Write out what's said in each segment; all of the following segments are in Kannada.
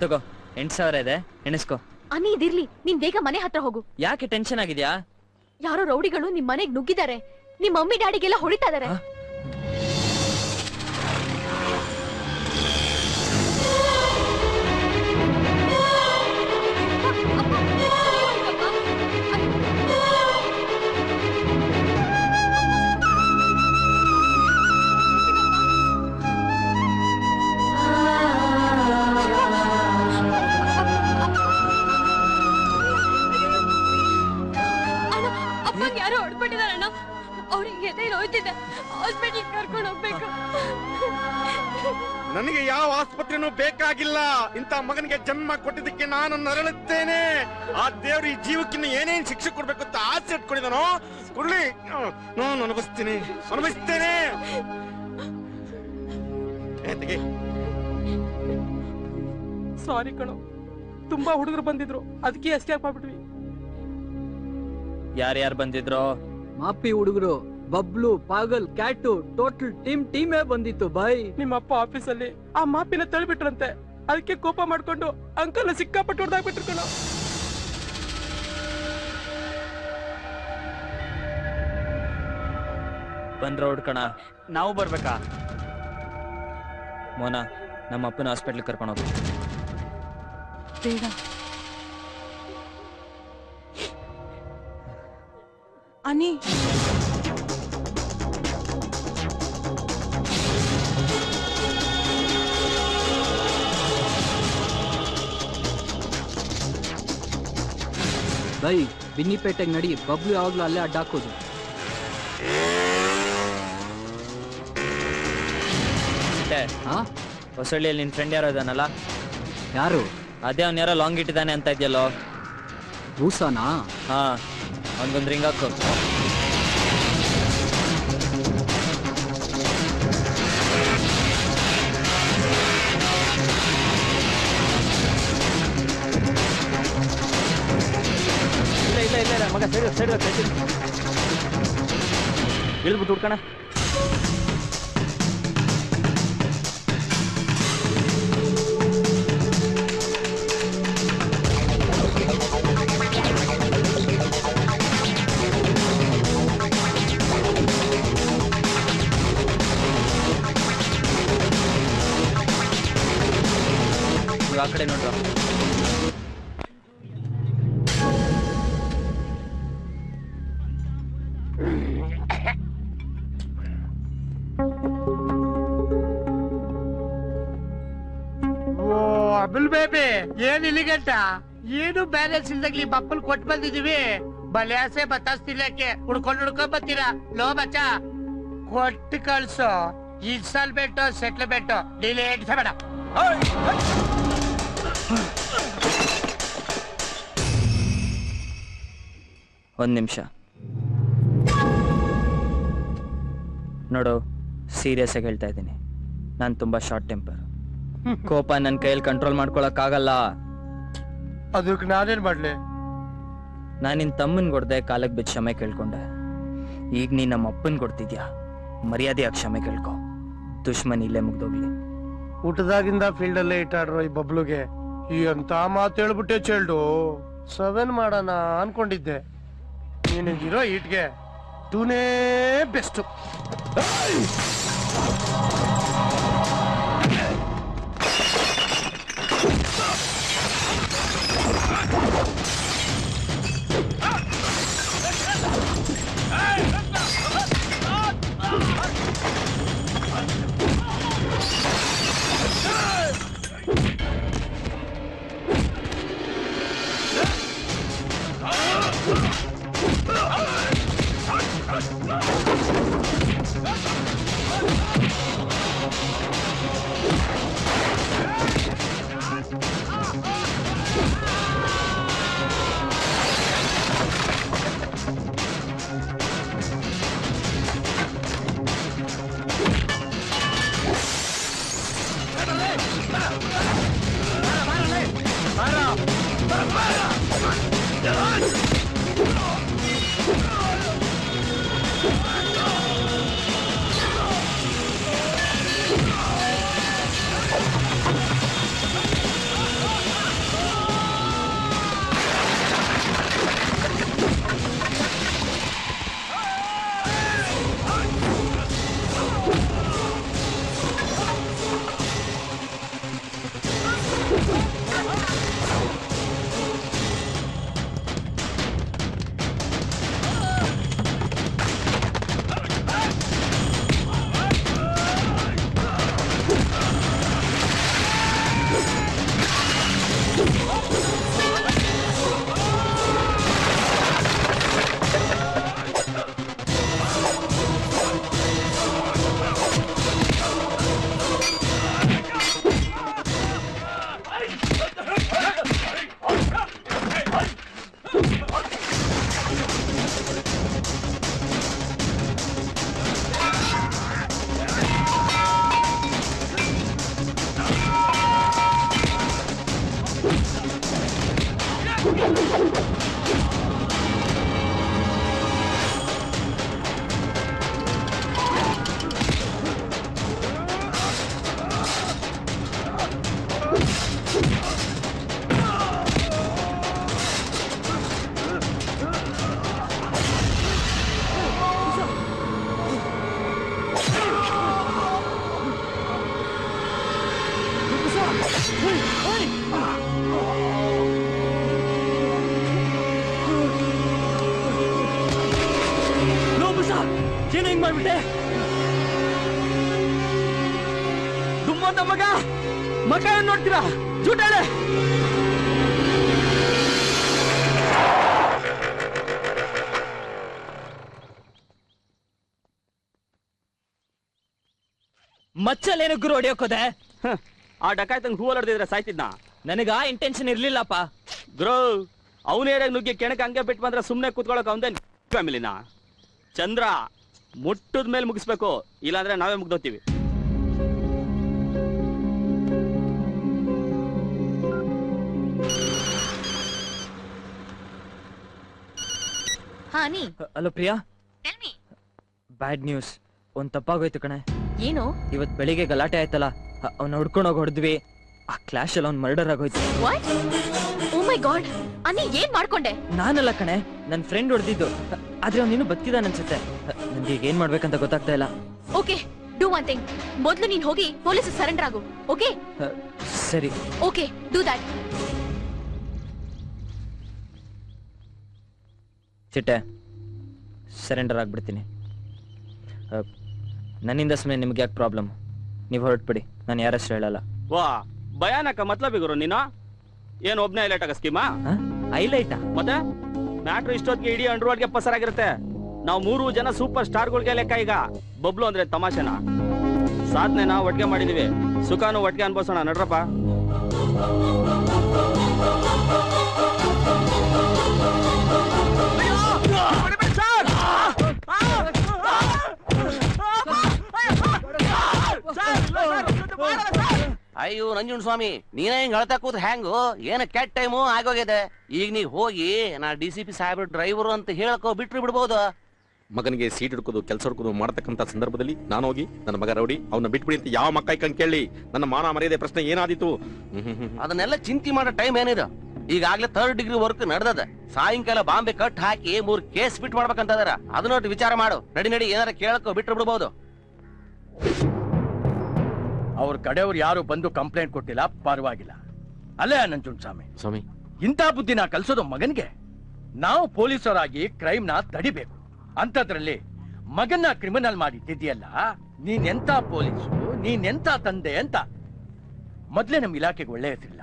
ತಗೋ 8,000 ಇದೆ, ಎಣಿಸ್ಕೋ. ಅನ್ನಿ ಇದಿರ್ಲಿ, ನೀನ್ ಬೇಗ ಮನೆ ಹತ್ರ ಹೋಗು. ಯಾಕೆ ಟೆನ್ಷನ್ ಆಗಿದ್ಯಾ? ಯಾರೋ ರೌಡಿಗಳು ನಿಮ್ ಮನೆಗ್ ನುಗ್ಗಿದ್ದಾರೆ. ನಿಮ್ ಮಮ್ಮಿ ಡ್ಯಾಡಿಗೆಲ್ಲ ಹೊಡಿತಾ ಇದಾರೆ. ಯಾರೋ ಹೊಡ್ಬಿಟ್ಟಿದಾರಣ್ಣ. ಅವ್ರಿಗೆ ಎದೆ ನೋಯ್ತಿದೆ, ಹಾಸ್ಪಿಟಲ್ ಕರ್ಕೊಂಡು ಹೋಗ್ಬೇಕು. ನನಗೆ ಯಾವ ಆಸ್ಪತ್ರೆನೂ ಬೇಕಾಗಿಲ್ಲ. ಇಂಥ ಮಗನಿಗೆ ಜನ್ಮ ಕೊಟ್ಟಿದ್ದಕ್ಕೆ ನಾನು ನರಳುತ್ತೇನೆ. ಆ ದೇವ್ರು ಈ ಜೀವಕ್ಕಿನ್ನ ಏನೇನ್ ಶಿಕ್ಷೆ ಕೊಡ್ಬೇಕು ಅಂತ ಆಸೆ ಇಟ್ಕೊಂಡಿದ್ದಾನೋ ಕೊಡ್ಲಿ, ನಾನು ಅನುಭವಿಸ್ತೇನೆ. ಸಾರಿ ಕಣೋ, ತುಂಬಾ ಹುಡುಗರು ಬಂದಿದ್ರು, ಅದಕ್ಕೆ ಎಸ್ಕೇಪ್ ಆಗ್ಬಿಟ್ವಿ. ಯಾರ್ಯಾರು ಬಂದಿದ್ರು? ಮಾಪಿ ಹುಡುಗರು, ಬಬ್ಲು, ಪಾಗಲ್, ಕ್ಯಾಟು, ಟೋಟಲ್ ಟೀಮೇ ಬಂದಿತ್ತು ಬಾಯ್. ನಿಮ್ಮಪ್ಪ ಆಫೀಸಲ್ಲಿ ಆ ಮಾಪಿನ ತಳ್ಬಿಟ್ರಂತೆ, ಅದಕ್ಕೆ ಕೋಪ ಮಾಡ್ಕೊಂಡು ಅಂಕಲ್ ಸಿಕ್ಕಾಪಟ್ಟು ಹೊಡೆದಾಗ್ಬಿಟ್ರು ಕಣೋ. ಬಂದ್ರ ಹುಡ್ಕಣ. ನಾವು ಬರ್ಬೇಕಾ? ಮೋನ, ನಮ್ಮ ಅಪ್ಪನ ಹಾಸ್ಪಿಟ್ಲ್ ಕರ್ಕೊಂಡು ಹೋಗಿ. ಬೇಡ. ಅನಿ, ಬೈ ಬಿನ್ನಿಪೇಟೆಗೆ ನಡಿ, ಬಬ್ಲು ಯಾವಾಗ್ಲೂ ಅಲ್ಲೇ ಅಡ್ಡಾಕೋದು. ಹೊಸಳ್ಳಿಯಲ್ಲಿ ನಿನ್ ಫ್ರೆಂಡ್ ಯಾರೋ ಇದಾನಲ್ಲ? ಯಾರು? ಅದೇ ಅವ್ನ ಯಾರೋ ಲಾಂಗ್ ಇಟ್ಟಿದ್ದಾನೆ ಅಂತ ಇದೆಯಲ್ಲೋ. ಭೂಸಾನಾ? ಹಾ, ಅವನ್ಗೊಂದು ರಿಂಗ್ ಹಾಕು. ಇಲ್ಲ ಮಗ, ಸೈಡ್ ಇಳಿದ್ಬಿಟ್ಟು ಹುಡ್ಕಣ. ಆ ಕಡೆ ನೋಡ್ರ. ಅಬುಲ್ ಬೇಬಿ, ಏನ್ ಇಲ್ಲಿಗಂಟ? ಏನು ಬ್ಯಾಲೆನ್ಸ್ ಇಲ್ದಾಗ್ಲಿ ಬಪ್ಪಲ್ ಕೊಟ್ಟು ಬಂದಿದೀವಿ. ಬಲೆ ಆಸೆ ಬತ್ತಾಸ್ತಿಲ್ಲಕ್ಕೆ ಹುಡ್ಕೊಂಡ್ ಬರ್ತೀರಾ? ಲೋ ಬಚ್ಚ, ಕೊಟ್ಟು ಕಳ್ಸೋ. ಇನ್ಸ್ಟಾಲ್ಮೆಂಟ್ ಸೆಟ್ಲ್ಮೆಂಟ್ ಡಿಲೇಟ್ ಬೇಡ. ಒಂದ್ ನಿಮಿಷ ನೋಡು, ಸೀರಿಯಸ್ ಆಗಿ ಹೇಳ್ತಾ ಇದ್ದೀನಿ. ನಾನು ತುಂಬಾ ಶಾರ್ಟ್ ಟೆಂಪರ್. ಕೋಪ ನನ್ನ ಕೈಯಲ್ಲಿ ಕಂಟ್ರೋಲ್ ಮಾಡ್ಕೊಳಕ್ ಆಗಲ್ಲ. ಅದಕ್ಕೆ ನಾನೇನ್ ಮಾಡ್ಲಿ? ನಾನು ನಿನ್ ತಮ್ಮನ್ ಕೊಡ್ದೆ, ಕಾಲಕ್ಕೆ ಬಿದ್ದು ಕ್ಷಮೆ ಕೇಳ್ಕೊಂಡೆ. ಈಗ ನೀನ್ ನಮ್ಮ ಅಪ್ಪನ್ ಕೊಡ್ತಿದ್ಯಾ, ಮರ್ಯಾದೆಯಾಗಿ ಕ್ಷಮೆ ಕೇಳ್ಕೊ. ದುಶ್ಮನ್ ಇಲ್ಲೇ ಮುಗ್ದೋಗ್ಲಿ. ಊಟದಾಗಿಂದ ಫೀಲ್ಡ್ ಅಲ್ಲೇ ಇಟ್ಟಾಡ್ರು ಈ ಬಬ್ಲುಗೆ. ಈ ಅಂತ ಮಾತು ಹೇಳ್ಬಿಟ್ಟೆ ಚೇಳ್ಡು. 7 ಮಾಡೋಣ ಅನ್ಕೊಂಡಿದ್ದೆ. ನಿನಗಿರೋ ಈಟ್ಗೆ ಟೂನೇ ಬೆಸ್ಟ್. ಏನು ಹಿಂಗ್ ಮಾಡ್ಬಿಟ್ಟೆ? ದುಮ್ಮಂತ ಮಗ ಏನ್ ನೋಡ್ತೀರಾ? ಜೂಟಾಳೆ ಮಚ್ಚಲ್ಲೇನು ಗುರು ಹೊಡಿಯೋಕೋದೆ? ಆ ಡಕಾಯ್ತಂಗ್ ಹೂವಲ್ ಹೊಡೆದಿದ್ರೆ ಸಾಯ್ತಿದ್ನ. ನನಗ ಆ ಇಂಟೆನ್ಷನ್ ಇರ್ಲಿಲ್ಲಪ್ಪ. ಗುರು ಅವನೇರಾಗ ನುಗ್ಗಿ ಕೆಣಕ ಹಂಗೆ ಬಿಟ್ಟು ಬಂದ್ರೆ ಸುಮ್ನೆ ಕೂತ್ಕೊಳಕ್ ಅವನ್ದೇ ಫ್ಯಾಮಿಲಿನ. ಚಂದ್ರ ಮುಟ್ಟದ ಮೇಲೆ ಮುಗಿಸ್ಬೇಕು, ಇಲ್ಲಾಂದ್ರೆ ನಾವೇ ಮುಗ್ದೋತೀವಿ. ಹಾನಿ ಹಲೋ ಪ್ರಿಯಾ, ಬ್ಯಾಡ್ ನ್ಯೂಸ್. ಒಂದ್ ತಪ್ಪಾಗೋಯ್ತು ಕಣೆ. ಏನು? ಇವತ್ ಬೆಳಿಗ್ಗೆ ಗಲಾಟೆ ಆಯ್ತಲ್ಲ, ಅವ್ನ ಹುಡ್ಕೊಂಡೋಗಿ ಹೊಡೆದ್ವಿ. ಆ ಕ್ಲಾಶ್ ಅಲ್ಲಿ ಅವ್ನ್ ಮರ್ಡರ್ ಆಗೋಯ್ತು. ವಾಟ್? ಓ ಮೈ ಗಾಡ್, ಅನ್ನಿ ಏನ್ ಮಾಡ್ಕೊಂಡೆ? ನಾನಲ್ಲ ಕಣೆ, ನನ್ ಫ್ರೆಂಡ್ ಹೊಡೆದಿದ್ದು. ಆದ್ರೆ ಅವ್ನಿನ್ನೂ ಬದುಕಿದಾನ ಅನ್ಸುತ್ತೆ. ನನ್ಗೆ ಈಗ ಏನ್ ಮಾಡ್ಬೇಕಂತ ಗೊತ್ತಾಗ್ತಾ ಇಲ್ಲ. Okay, do one thing. ಮೊದ್ಲು ನೀನ್ ಹೋಗಿ ಪೊಲೀಸ್ ಸರೆಂಡರ್ ಆಗು. ಓಕೆ ಸರಿ. Okay, do that. ಚಿಟ್ಟೆ, ಸರೆಂಡರ್ ಆಗ್ಬಿಡ್ತೀನಿ. ನನ್ನಿಂದ ಸುಮ್ಮನೆ ನಿಮ್ಗೆ ಯಾಕೆ ಪ್ರಾಬ್ಲಮ್? ನೀವು ಹೊರಟ್ಬಿಡಿ, ನಾನು ಯಾರಷ್ಟು ಹೇಳಲ್ಲ. ವಾ ಭಯಾನಕ ಮತ್ಲಬಿ ಗುರು ನೀನು. ಏನ್ ಒಬ್ನೇ ಹೈಲೈಟ್ ಆಗ ಸ್ಕೀಮಾ? ಹೈಲೈಟಾ? ಮತ್ತೆ ಮ್ಯಾಟ್ರು ಇಷ್ಟೊತ್ತಿಗೆ ಇಡೀ ಅಂಡರ್ವರ್ಡ್ಗೆ ಪಸರಾಗಿರುತ್ತೆ. ನಾವು 3 ಜನ ಸೂಪರ್ ಸ್ಟಾರ್ಗಳಿಗೆ ಲೆಕ್ಕ. ಈಗ ಬಬ್ಲು ಅಂದ್ರೆ ತಮಾಷೆನಾ? ಸಾಧನೆನ ಒಟ್ಟಿಗೆ ಮಾಡಿದೀವಿ, ಸುಖಾನು ಒಟ್ಟಿಗೆ ಅನ್ಭವಿಸೋಣ. ನಡ್ರಪ್ಪ. ಅಯ್ಯೋ ನಂಜುಂಡ ಸ್ವಾಮಿ, ನೀನೇ ಹಿಂಗ್ ಹೇಳ್ತಾ ಕೂತ್ ಹ್ಯಾಂಗು? ಏನ ಕೆಟ್ಟ ಟೈಮು ಆಗೋಗಿದೆ. ಈಗ ನೀ ಹೋಗಿ ನಾ DCP ಸಾಹೇಬ್ರ ಡ್ರೈವರು ಅಂತ ಹೇಳಕೋ ಬಿಟ್ರು ಬಿಡ್ಬೋದು. ಮಗನಿಗೆ ಸೀಟ್ ಹಿಡ್ಕೋದು ಕೆಲಸ ಹಿಡ್ಕೋದು ಮಾಡತಕ್ಕಂತ ಸಂದರ್ಭದಲ್ಲಿ ನಾನು ಹೋಗಿ ನನ್ನ ಮಗ ರೌಡಿ ಅವನ್ನ ಬಿಟ್ಬಿಡಿ ಅಂತ ಯಾವ ಮಕ್ಕ ಕಣ್ ಕೇಳಿ ನನ್ನ ಮಾನ ಮರ್ಯಾದೆ ಪ್ರಶ್ನೆ ಏನಾದಿತ್ತು? ಅದನ್ನೆಲ್ಲ ಚಿಂತೆ ಮಾಡೋ ಟೈಮ್ ಏನಿದೆ? ಈಗಾಗ್ಲೇ 3rd ಡಿಗ್ರಿ ವರ್ಕ್ ನಡೆದದ. ಸಾಯಂಕಾಲ ಬಾಂಬೆ ಕಟ್ ಹಾಕಿ 3 ಕೇಸ್ ಬಿಟ್ ಮಾಡ್ಬೇಕಂತದಾರ. ಅದನ್ನೊಟ್ಟು ವಿಚಾರ ಮಾಡು. ನಡಿ ಏನಾರ ಕೇಳಕೋ ಬಿಟ್ರು ಬಿಡ್ಬೋದು. ಅವ್ರ ಕಡೆಯವ್ರು ಯಾರು ಬಂದು ಕಂಪ್ಲೇಂಟ್ ಕೊಟ್ಟಿಲ್ಲ, ಪರವಾಗಿಲ್ಲ. ಅಲ್ಲೇ ನಂಜುಂಡ ಸ್ವಾಮಿ, ಇಂಥ ಬುದ್ಧಿನ ಕಲ್ಸೋದು ಮಗನ್ಗೆ. ನಾವು ಪೊಲೀಸರಾಗಿ ಕ್ರೈಮ್ ನ ತಡಿಬೇಕು. ಅಂತದ್ರಲ್ಲಿ ಮಗನ್ನ ಕ್ರಿಮಿನಲ್ ಮಾಡಿದ್ದಿದೆಯಲ್ಲ, ನೀನೆಂತ ಪೊಲೀಸು, ನೀನೆಂತ ತಂದೆ ಅಂತ. ಮೊದ್ಲೇ ನಮ್ ಇಲಾಖೆಗೆ ಒಳ್ಳೆ ಹೆಸರಿಲ್ಲ.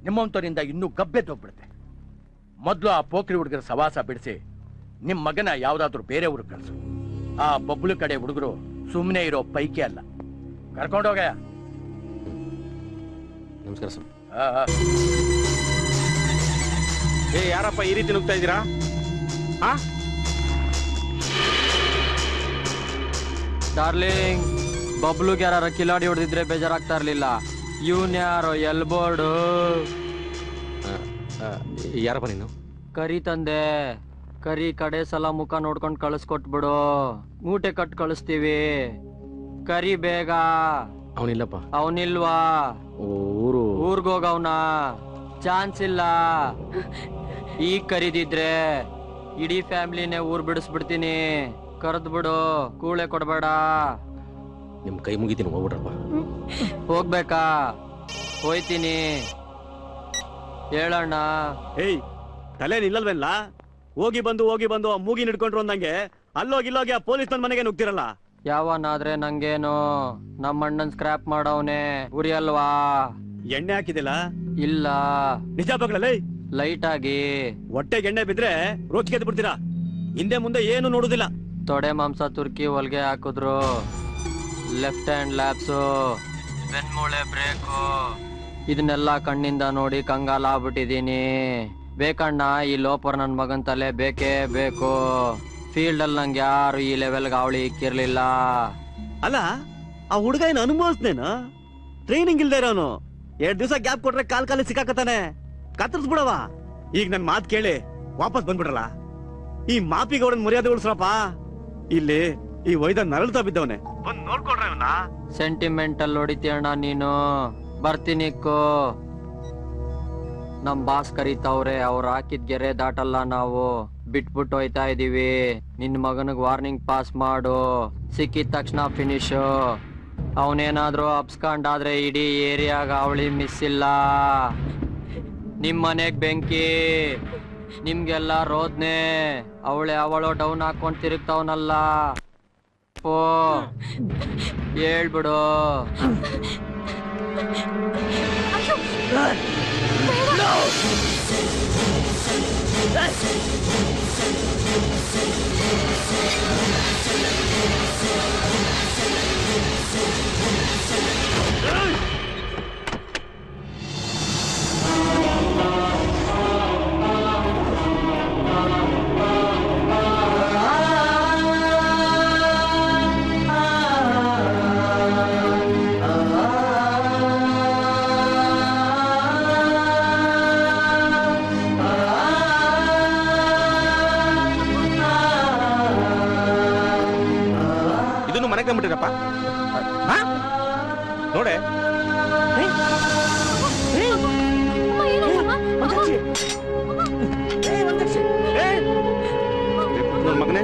ನಿಮ್ಮಂತವರಿಂದ ಇನ್ನೂ ಗಬ್ಬೆದ್ದೋಗ್ಬಿಡುತ್ತೆ. ಮೊದ್ಲು ಆ ಪೋಖ್ರಿ ಹುಡುಗರ ಸವಾಸ ಬಿಡಿಸಿ ನಿಮ್ ಮಗನ ಯಾವ್ದಾದ್ರು ಬೇರೆ ಊರಿಗೆ ಕಳ್ಸು. ಆ ಬಬ್ಲು ಕಡೆ ಹುಡುಗರು ಸುಮ್ಮನೆ ಇರೋ ಪೈಕಿ ಅಲ್ಲ. ಕರ್ಕೊಂಡೋಗಯ್ಯ. ನಮಸ್ಕಾರ ಸರ್. ಯಾರಪ್ಪ ಈ ರೀತಿ ನುಗ್ತಾ ಇದ್ದೀರಾ? ಡಾರ್ಲಿಂಗ್, ಬಬ್ಲುಗೆ ಯಾರ ಕಿಲಾಡಿ ಹೊಡೆದಿದ್ರೆ ಬೇಜಾರಾಗ್ತಾ ಇರ್ಲಿಲ್ಲ. ಇವನ್ ಯಾರೋ ಎಲ್ಬೋರ್ಡು. ಯಾರಪ್ಪ ನೀನು? ಕರಿ ತಂದೆ, ಕರಿ ಕಡೆ ಸಲ ಮುಖ ನೋಡ್ಕೊಂಡ್ ಕಳಿಸ್ಕೊಟ್ಬಿಡು. ಮೂಟೆ ಕಟ್ ಕಳಿಸ್ತೀವಿ. ಕರಿ ಬೇಗ. ಅವನಿಲ್ಲಪ್ಪ. ಅವನಿಲ್ವಾ? ಊರ್ಗೋಗವ್ನ. ಚಾನ್ಸ್ ಇಲ್ಲ. ಈಗ ಕರೀದಿದ್ರೆ ಇಡೀ ಫ್ಯಾಮಿಲಿನೇ ಊರ್ ಬಿಡಿಸ್ಬಿಡ್ತೀನಿ. ಕರೆದ್ ಬಿಡು, ಕೂಳೆ ಕೊಡ್ಬೇಡ. ನಿಮ್ ಕೈ ಮುಗಿತೀನಿ, ಹೋಗ್ಬಿಡ್ರಪ್ಪ. ಹೋಗ್ಬೇಕಾ? ಹೋಯ್ತೀನಿ. ಹೇಳಣ್ಣ. ಏಯ್, ತಲೆ ನಿಲ್ಲಲ್ವೇನ್ಲ? ಹೋಗಿ ಬಂದು ಮೂಗಿ ಹಿಡ್ಕೊಂಡ್ರು ಅಂದಂಗೆ ಅಲ್ಲೋಗಿಲ್ಲೋಗಿ ಆ ಪೊಲೀಸ್ ನನ್ನ ಮನೆಗೆ ನುಗ್ತಿರಲ್ಲ. ಯಾವನಾದ್ರೆ ನಂಗೇನು? ನಮ್ಮ ಅಣ್ಣನ್ ಸ್ಕ್ರಾಪ್ ಮಾಡವನೆ. ಉರಿಯಲ್ವಾ? ಎಣ್ಣೆ ಹಾಕಿದಿಲ್ಲ? ಇಲ್ಲ. ನಿಜ ಬಗ್ಲಲ್ಲ? ಲೈಟ್ ಆಗಿ. ಹೊಟ್ಟೆಗೆ ಎಣ್ಣೆ ಬಿದ್ರೆ ರೋಚಿಗೆ ಬಿಡ್ತೀರಾ. ಹಿಂದೆ ಮುಂದೆ ಏನು ನೋಡುದಿಲ್ಲ. ತೊಡೆ ಮಾಂಸ ತುರ್ಕಿ ಹೊಲ್ಗೆ ಹಾಕಿದ್ರು. ಲೆಫ್ಟ್ ಹ್ಯಾಂಡ್ ಲ್ಯಾಬ್ಸು, ಬೆನ್ಮೂಳೆ ಬ್ರೇಕು, ಇದನ್ನೆಲ್ಲ ಕಣ್ಣಿಂದ ನೋಡಿ ಕಂಗಾಲ ಆಗ್ಬಿಟ್ಟಿದೀನಿ. ಬೇಕಣ್ಣ, ಈ ಲೋಪರ್ ನನ್ ಮಗನ್ ತಲೆ ಬೇಕೇ ಬೇಕು. ಫೀಲ್ಡ್ ಅಲ್ಲಿ ನಂಗೆ ಯಾರು ಈ ಲೆವೆಲ್ಗೆ ಅವಳಿ ಇಕ್ಕಿರ್ಲಿಲ್ಲ. ಅಲ್ಲ, ಆ ಹುಡುಗ ಏನು ಅನುಭವಿಸ್ನೇನು? ಟ್ರೈನಿಂಗ್ ಇಲ್ದೇ ಇರೋನು 2 ದಿವಸ ಗ್ಯಾಪ್ ಕೊಟ್ರೆ ಕಾಲಿ ಸಿಕ್ಕಾಕತಾನೆ. ಕತ್ತರಿಸ್ಬಿಡವ. ಈಗ ನನ್ ಮಾತ್ ಕೇಳಿ ವಾಪಸ್ ಬಂದ್ಬಿಡ್ರಲ್ಲ. ಈ ಮಾಪಿಗೌಡನ್ ಮರ್ಯಾದೆ ಉಳಿಸ್ರಪ್ಪ. ಇಲ್ಲಿ ಈ ವೈದ ನರಳ್ತಾ ಬಿದ್ದವನೆ. ಬಂದ್ ನೋಡ್ಕೊಡ್ರೆ ಅವನ್ನ. ಸೆಂಟಿಮೆಂಟಲ್ ಹೊಡಿತೀಯಣ್ಣ ನೀನು. ಬರ್ತೀನಿಕ್ಕೋ. ನಮ್ ಬಾಸ್ ಕರೀತಾವ್ರೆ. ಅವ್ರು ಹಾಕಿದ್ ಗೆರೆ ದಾಟಲ್ಲ ನಾವು. ಬಿಟ್ಬಿಟ್ಟು ಹೋಯ್ತಾ ಇದೀವಿ. ನಿನ್ ಮಗನಿಗೆ ವಾರ್ನಿಂಗ್ ಪಾಸ್ ಮಾಡು. ಸಿಕ್ಕಿದ ತಕ್ಷಣ ಫಿನಿಶು. ಅವನೇನಾದ್ರೂ ಅಪ್ಸ್ಕೊಂಡಾದ್ರೆ ಇಡೀ ಏರಿಯಾಗ ಅವಳಿ ಮಿಸ್ ಇಲ್ಲ. ನಿಮ್ ಮನೆಗ್ ಬೆಂಕಿ, ನಿಮ್ಗೆಲ್ಲ ರೋದ್ನೆ. ಅವಳು ಡೌನ್ ಹಾಕೊಂಡ್ ತಿರುಗ್ತಾವನಲ್ಲ. ಓ ಹೇಳ್ಬಿಡು. ಮನೆಗೆ ಬಂದ್ಬಿಟ್ಟಿರಪ್ಪ ನೋಡೆ. ಮಗನೇ